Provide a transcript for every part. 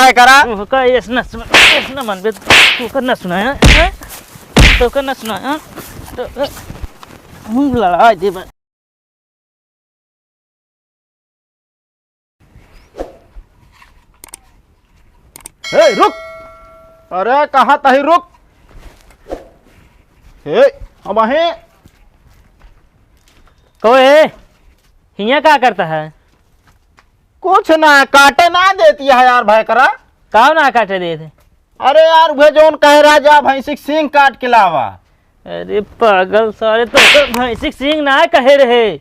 भाई करा का ये न मन बे तू कर न सुनाया तो कर न सुनाया तो हम लड़ा दे बा रुक। अरे कहाँ तही रुक। अब आहे कोई हिया क्या करता है? कुछ ना काटे ना देती है यार भाई करा। काव ना काटे दे थे? अरे यार वे जोन कह रहा जा भैंसी सिंह काट के लावा। अरे पागल सारे तो भैंसी सिंह ना कहे रहे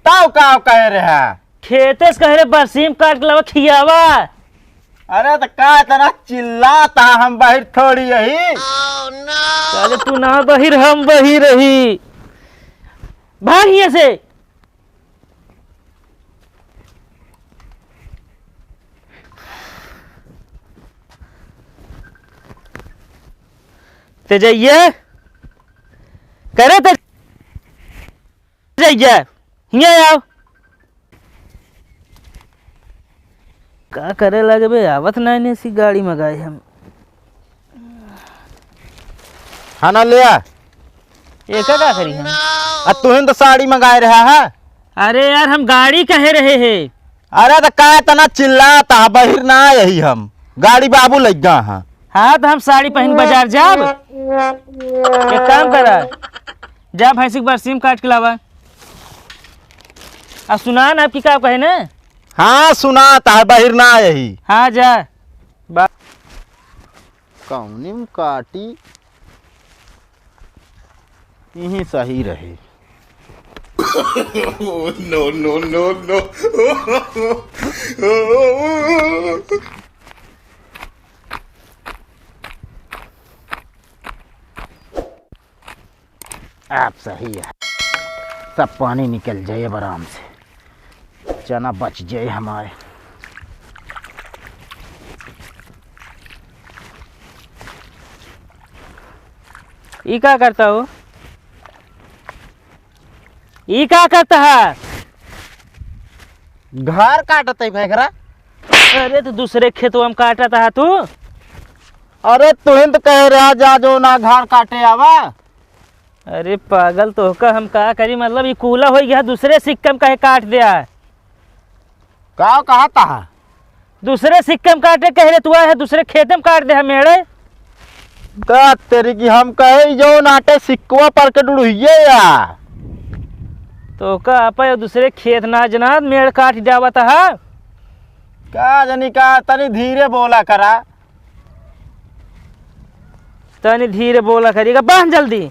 ताव काव कह रहा खेते से कह रहे बरसीम काट के लावा खियावा। अरे तो का इतना चिल्लाता हम बाहर थोड़ी यही। अरे तू ना बहिर हम बही रही भाग यहाँ से। ते जाइए करे ते जाइए यहाँ आओ। का करे लगे बे आवत नहीं सी गाड़ी मंगाई हम। हाँ ना ले आ। ये क्या करी हम? तुहिन तो साड़ी मंगाए रहा है। अरे यार हम गाड़ी कहे रहे हैं। अरे तो का इतना चिल्लाता बाहर ना यही हम गाड़ी बाबू लग गया है। हाँ तो हम साड़ी पहन बाजार जाब। एक काम करा जा भैंसी के बरसीम काट के लावा। अब सुना ना आपकी क्या कहे ना। हाँ सुना था बाहर ना यही। हाँ जा कौनिम काटी यही सही रहे। no, no, no, no. आप सही है सब पानी निकल जाए आराम से चना बच जाए हमारे। ये क्या करता हो? ये क्या करता है? घर काटता है भैंकरा। अरे तो दूसरे खेतों में काटता है तू। अरे तुहिन तो कह रहा जा जो ना घर काटे आवा। अरे पागल तो का हम का करी मतलब ये कूला हो गया दूसरे सिक्कम कहे काट दिया। का कहा था दूसरे सिक्कम काटे कह रहे तू है दूसरे खेत में काट दे मेरे। का तेरी की हम कहे जो नाटे सिक्कुआ पर के डुड़िए या तो का आपा दूसरे खेत ना जनाब मेड़ काट जावत है। का जनी का तनी धीरे बोला करा। तनी धीरे बोला करेगा बांध जल्दी।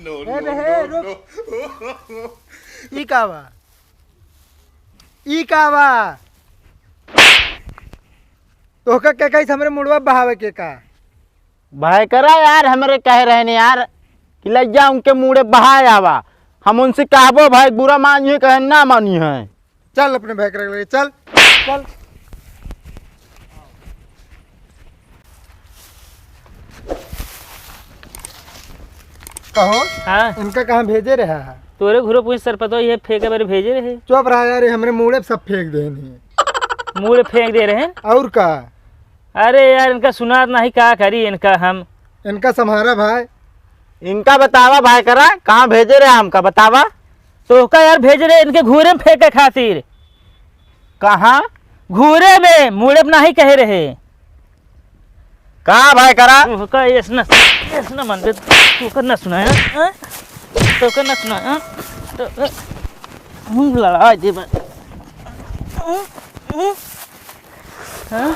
no, no, no, no. ई कावा तो का क्या कहीं हमरे मुड़वा बहावे के का भाई करा यार हमरे कह रहे ने यार कि लग जा उनके मुड़े बहाए आवा। हम उनसे कहबो भाई बुरा मानिए कहे ना मानिए है। चल अपने भाई कर ले चल चल। कहो हाँ इनका कहाँ भेजे रहा है? तोरे घुरो पूछ सर पतो ये फेंके बारे भेजे रहे। चुप रहा यार हमरे मुड़े पे सब फेंक दे नहीं। मुँह फेंक दे रहे हैं और का? अरे यार इनका सुना नहीं क्या करी इनका हम। इनका सम्हारा भाई। इनका बतावा भाई करा कहाँ भेजे रहे हमका बतावा। तो का यार भेज रहे इनके घूरे में फेंके खातिर। कहाँ घूरे में मुड़े में नहीं कह रहे। कहाँ भाई करा का ये न मन बे तू कर न सुनाया तो कर न सुनाया तो हम लड़ा दे बा। हाँ